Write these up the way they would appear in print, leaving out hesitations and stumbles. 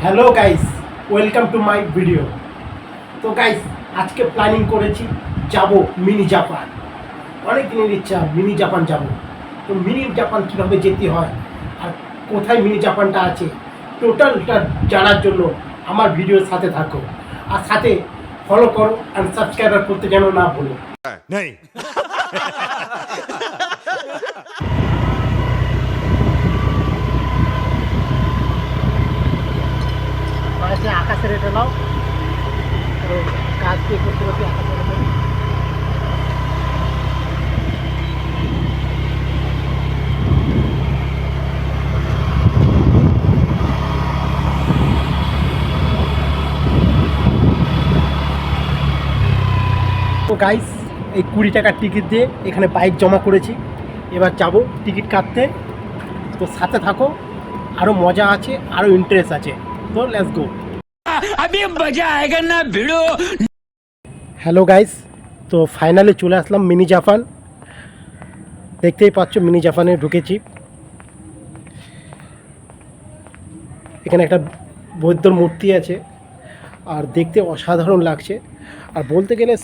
Hello guys, welcome to my video. তো guys, আজকে planning করেছি যাব মিনি জাপান। অনেক দিনের ইচ্ছা মিনি জাপান যাব। তো মিনি জাপান কীভাবে যেতে হয় আর কোথায় মিনি জাপানটা আছে টোটালটা জানার জন্য আমার ভিডিওর সাথে থাকো, আর সাথে ফলো করো আর সাবস্ক্রাইবার করতে যেন না ভুলো। नहीं আকাশের এটা নাও, কাজ দিয়ে করতে করতে আকাশের এটা। তো গাইস, এই 20 টাকার টিকিট দিয়ে এখানে বাইক জমা করেছি। এবার যাব টিকিট কাটতে। তো সাথে থাকো, আরও মজা আছে, আরও ইন্টারেস্ট আছে। তো লেটস গো। अभी मजा आएगा ना भिड़ो। হ্যালো গাইস, তো ফাইনালি চলে আসলাম মিনি জাপান। দেখতেই পাচ্ছ মিনি জাপানে ঢুকেছি। এখানে একটা বৌদ্ধর মূর্তি আছে আর দেখতে অসাধারণ লাগছে। আর বলতে গেলে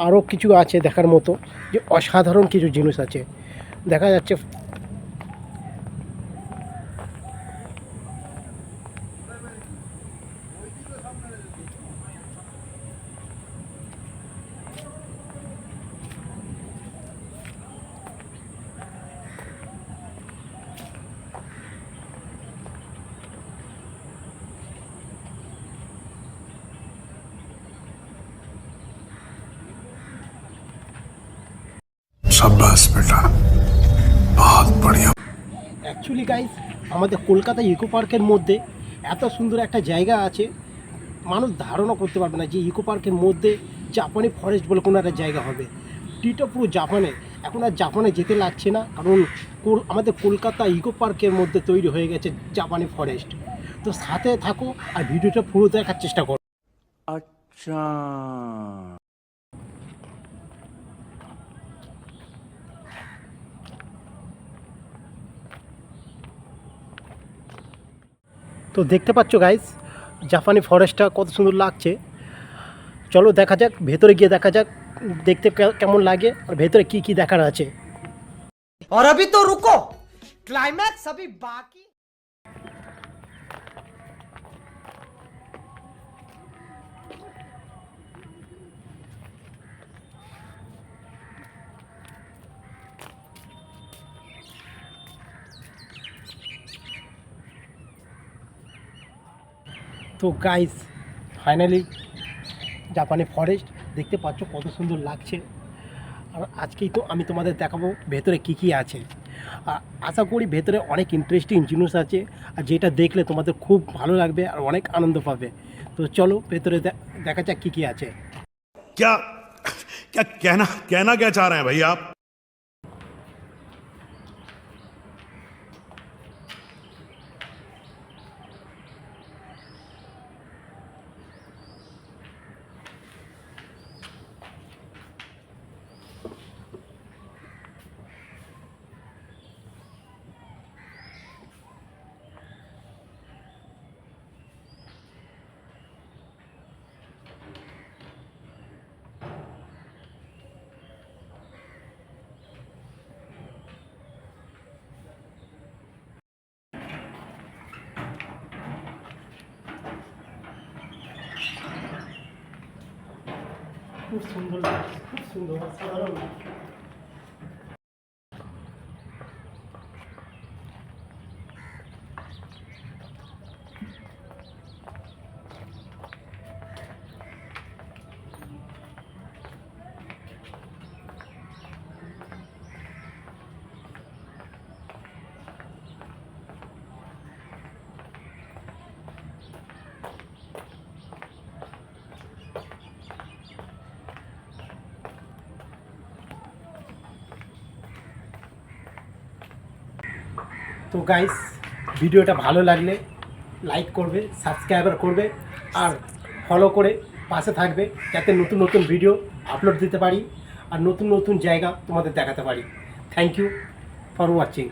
আরও কিছু আছে দেখার মতো, যে অসাধারণ কিছু জিনিস আছে দেখা যাচ্ছে। शाबाश बेटा बहुत बढ़िया। অ্যাকচুয়ালি গাইস, আমাদের কলকাতা ইকো পার্কের মধ্যে এত সুন্দর একটা জায়গা আছে, মানুষ ধারণা করতে পারবে না যে ইকো পার্কের মধ্যে জাপানি ফরেস্ট বলে কোনো একটা জায়গা হবে। টিটা পুরো জাপানে। এখন আর জাপানে যেতে লাগছে না, কারণ আমাদের কলকাতা ইকো পার্কের মধ্যে তৈরি হয়ে গেছে জাপানি ফরেস্ট। তো সাথে থাকো আর ভিডিওটা পুরো দেখার চেষ্টা করো। अच्छा তো দেখতে পাচ্ছ গাইস, জাপানি ফরেস্টটা কত সুন্দর লাগছে। চলো দেখা যাক, ভেতরে গিয়ে দেখা যাক দেখতে কেমন লাগে আর ভেতরে কি কি দেখার আছে। और अभी तो रुको, क्लाइमैक्स अभी बाकी। তো গাইস, ফাইনালি জাপানি ফরেস্ট দেখতে পাচ্ছ কত সুন্দর লাগছে। আর আজকেই তো আমি তোমাদের দেখাবো ভেতরে কি কি আছে। আর আশা করি ভেতরে অনেক ইন্টারেস্টিং জিনিস আছে, আর যেটা দেখলে তোমাদের খুব ভালো লাগবে আর অনেক আনন্দ পাবে। তো চলো ভেতরে দেখা যাক কী কী আছে। क्या क्या कहना कहना क्या चाह रहे हैं भाई आप? খুব সুন্দর লাগছে, খুব সুন্দর, অসাধারণ। তো গাইস, ভিডিওটা ভালো লাগলে লাইক করবে, সাবস্ক্রাইবার করবে আর ফলো করে পাশে থাকবে, যাতে নতুন নতুন ভিডিও আপলোড দিতে পারি আর নতুন নতুন জায়গা তোমাদের দেখাতে পারি। Thank you for watching.